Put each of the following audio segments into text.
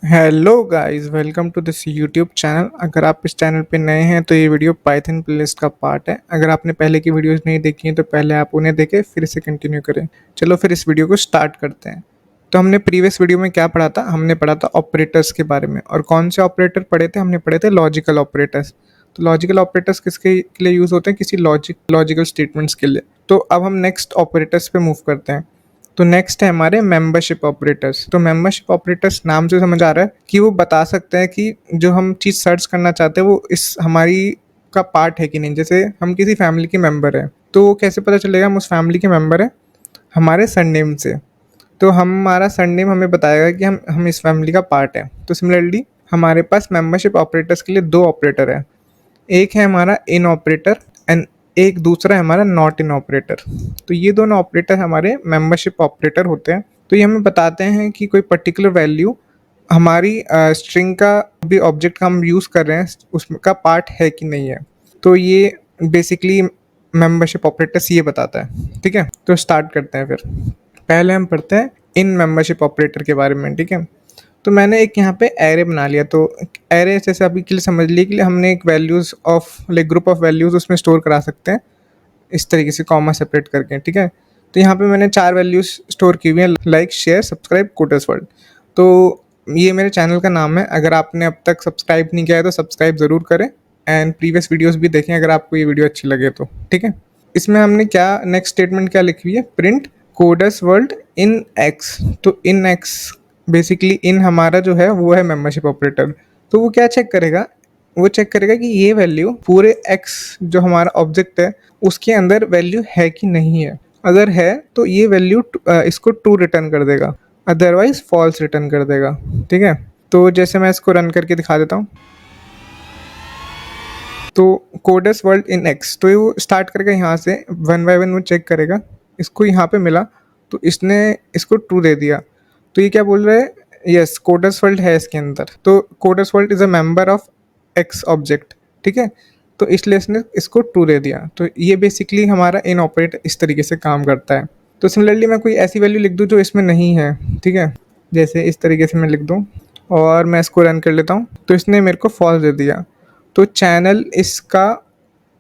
Hello guys, welcome to this YouTube channel. अगर आप इस चैनल पे नए हैं तो ये वीडियो पाइथन प्लेलिस्ट का पार्ट है। अगर आपने पहले की वीडियोस नहीं देखी हैं तो पहले आप उन्हें देखें फिर इसे कंटिन्यू करें। चलो फिर इस वीडियो को स्टार्ट करते हैं। तो हमने प्रीवियस वीडियो में क्या पढ़ा था? हमने पढ़ा था ऑपरेटर्स के बारे में। और कौन से ऑपरेटर पढ़े थे? हमने पढ़े थे लॉजिकल ऑपरेटर्स। तो लॉजिकल ऑपरेटर्स किसके के लिए यूज़ होते हैं? किसी लॉजिकल स्टेटमेंट्स के लिए। तो अब हम नेक्स्ट ऑपरेटर्स पे मूव करते हैं। तो नेक्स्ट है हमारे मेंबरशिप ऑपरेटर्स। तो मेंबरशिप ऑपरेटर्स नाम से समझ आ रहा है कि वो बता सकते हैं कि जो हम चीज़ सर्च करना चाहते हैं वो इस हमारी का पार्ट है कि नहीं। जैसे हम किसी फैमिली के मेंबर हैं तो वो कैसे पता चलेगा हम उस फैमिली के मेंबर हैं? हमारे सरनेम से। तो हमारा सरनेम हमें बताएगा कि हम इस फैमिली का पार्ट है। तो सिमिलरली हमारे पास मेंबरशिप ऑपरेटर्स के लिए दो ऑपरेटर है। एक है हमारा इन ऑपरेटर एंड एक दूसरा है हमारा नॉट इन ऑपरेटर। तो ये दोनों ऑपरेटर हमारे मेंबरशिप ऑपरेटर होते हैं। तो ये हमें बताते हैं कि कोई पर्टिकुलर वैल्यू हमारी स्ट्रिंग का भी ऑब्जेक्ट का हम यूज़ कर रहे हैं उसका पार्ट है कि नहीं है। तो ये बेसिकली मेंबरशिप ऑपरेटर्स ये बताता है। ठीक है, तो स्टार्ट करते हैं फिर। पहले हम पढ़ते हैं इन मेंबरशिप ऑपरेटर के बारे में। ठीक है, तो मैंने एक यहाँ पे एरे बना लिया। तो एरे जैसे अभी के लिए समझ लिए कि हमने एक values of like group of values उसमें स्टोर करा सकते हैं इस तरीके से कॉमा सेपरेट करके। ठीक है, तो यहाँ पे मैंने 4 वैल्यूज़ स्टोर की हुई हैं, लाइक, शेयर, सब्सक्राइब, कोटर्स वर्ल्ड। तो ये मेरे चैनल का नाम है। अगर आपने अब तक सब्सक्राइब नहीं किया है तो सब्सक्राइब ज़रूर करें एंड प्रीवियस वीडियोज़ भी देखें अगर आपको ये वीडियो अच्छी लगे तो। ठीक है, इसमें हमने क्या नेक्स्ट स्टेटमेंट क्या लिखी हुई है? Print codes world in x. तो इन एक्स बेसिकली इन हमारा जो है वो है मेंबरशिप ऑपरेटर। तो वो क्या चेक करेगा? वो चेक करेगा कि ये वैल्यू पूरे एक्स जो हमारा ऑब्जेक्ट है उसके अंदर वैल्यू है कि नहीं है। अगर है तो ये वैल्यू इसको ट्रू रिटर्न कर देगा, अदरवाइज फॉल्स रिटर्न कर देगा। ठीक है, तो जैसे मैं इसको रन करके दिखा देता हूँ। तो कोडस वर्ल्ड इन एक्स, तो वो स्टार्ट करेगा यहाँ से, वन बाय वन वो चेक करेगा। इसको यहाँ पे मिला तो इसने इसको ट्रू दे दिया। तो ये क्या बोल रहा है? यस, कोडस वर्ल्ड है इसके अंदर। तो codes world is a member of x object. ठीक है, तो इसलिए इसने इसको ट्रू दे दिया। तो ये बेसिकली हमारा इन ऑपरेट इस तरीके से काम करता है। तो सिमिलरली मैं कोई ऐसी वैल्यू लिख दूँ जो इसमें नहीं है। ठीक है, जैसे इस तरीके से मैं लिख दूँ और मैं इसको रन कर लेता हूँ तो इसने मेरे को फॉल्स दे दिया। तो चैनल इसका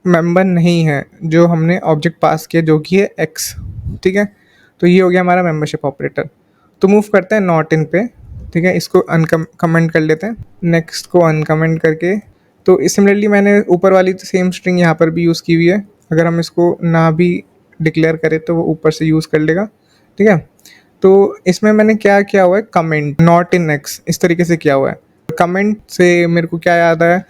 मेंबर नहीं है जो हमने ऑब्जेक्ट पास किया जो कि है एक्स। ठीक है, तो ये हो गया हमारा मेंबरशिप ऑपरेटर। तो मूव करते हैं नॉट इन पे। ठीक है, इसको अनकमेंट कर लेते हैं, नेक्स्ट को अनकमेंट करके। तो सिमिलरली मैंने ऊपर वाली सेम स्ट्रिंग यहाँ पर भी यूज़ की हुई है। अगर हम इसको ना भी डिक्लेयर करें तो वो ऊपर से यूज़ कर लेगा। ठीक है, तो इसमें मैंने क्या किया हुआ है? कमेंट नॉट इन एक्स इस तरीके से किया हुआ है। कमेंट से मेरे को क्या याद आया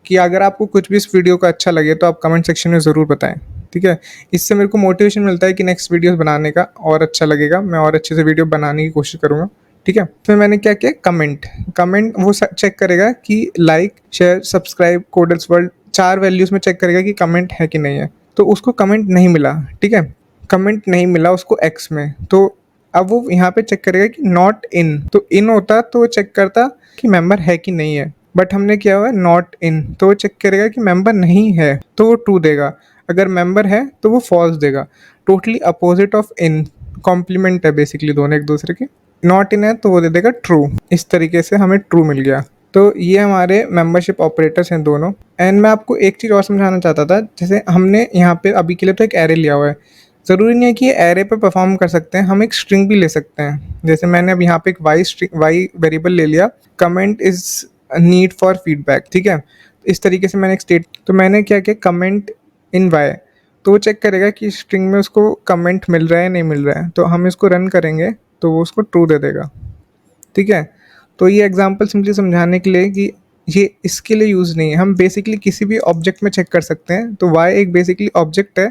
कि अगर आपको कुछ भी इस वीडियो का अच्छा लगे तो आप कमेंट सेक्शन में ज़रूर बताएं। ठीक है, इससे मेरे को मोटिवेशन मिलता है कि नेक्स्ट वीडियोस बनाने का और अच्छा लगेगा, मैं और अच्छे से वीडियो बनाने की कोशिश करूँगा। ठीक है, इसमें मैंने क्या किया? कमेंट। कमेंट वो चेक करेगा कि like, share, subscribe, coders world 4 values में चेक करेगा कि कमेंट है कि नहीं है। तो उसको कमेंट नहीं मिला। ठीक है, कमेंट नहीं मिला उसको एक्स में। तो अब वो यहाँ पे चेक करेगा कि नॉट इन। तो इन होता तो वो चेक करता कि मेंबर है कि नहीं है, बट हमने किया हुआ है नॉट इन। तो वो चेक करेगा कि मेंबर नहीं है तो वो ट्रू देगा, अगर मेंबर है तो वो फॉल्स देगा। Totally opposite of in, complement है बेसिकली दोनों एक दूसरे के। नॉट इन है तो वो दे देगा ट्रू। इस तरीके से हमें ट्रू मिल गया। तो ये हमारे मेंबरशिप ऑपरेटर्स हैं दोनों। एंड मैं आपको एक चीज़ और समझाना चाहता था। जैसे हमने यहाँ पे अभी के लिए तो एक एरे लिया हुआ है, ज़रूरी नहीं है कि ये एरे पे परफॉर्म कर सकते हैं, हम एक स्ट्रिंग भी ले सकते हैं। जैसे मैंने अब यहाँ पे एक वाई वेरिएबल ले लिया, comment is need for feedback. ठीक है, इस तरीके से मैंने एक तो मैंने क्या किया? Comment in y. तो वो चेक करेगा कि स्ट्रिंग में उसको कमेंट मिल रहा है नहीं मिल रहा है। तो हम इसको रन करेंगे तो वो उसको ट्रू दे देगा। ठीक है, तो ये एग्जांपल सिंपली समझाने के लिए कि ये इसके लिए यूज़ नहीं है, हम बेसिकली किसी भी ऑब्जेक्ट में चेक कर सकते हैं। तो वाई एक बेसिकली ऑब्जेक्ट है,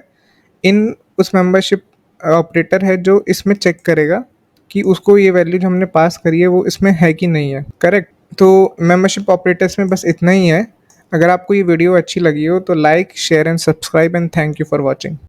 इन उस मेंबरशिप ऑपरेटर है जो इसमें चेक करेगा कि उसको ये वैल्यू जो हमने पास करी है वो इसमें है कि नहीं है। करेक्ट। तो मेंबरशिप ऑपरेटर्स में बस इतना ही है। अगर आपको ये वीडियो अच्छी लगी हो तो like, share and subscribe and thank you for watching.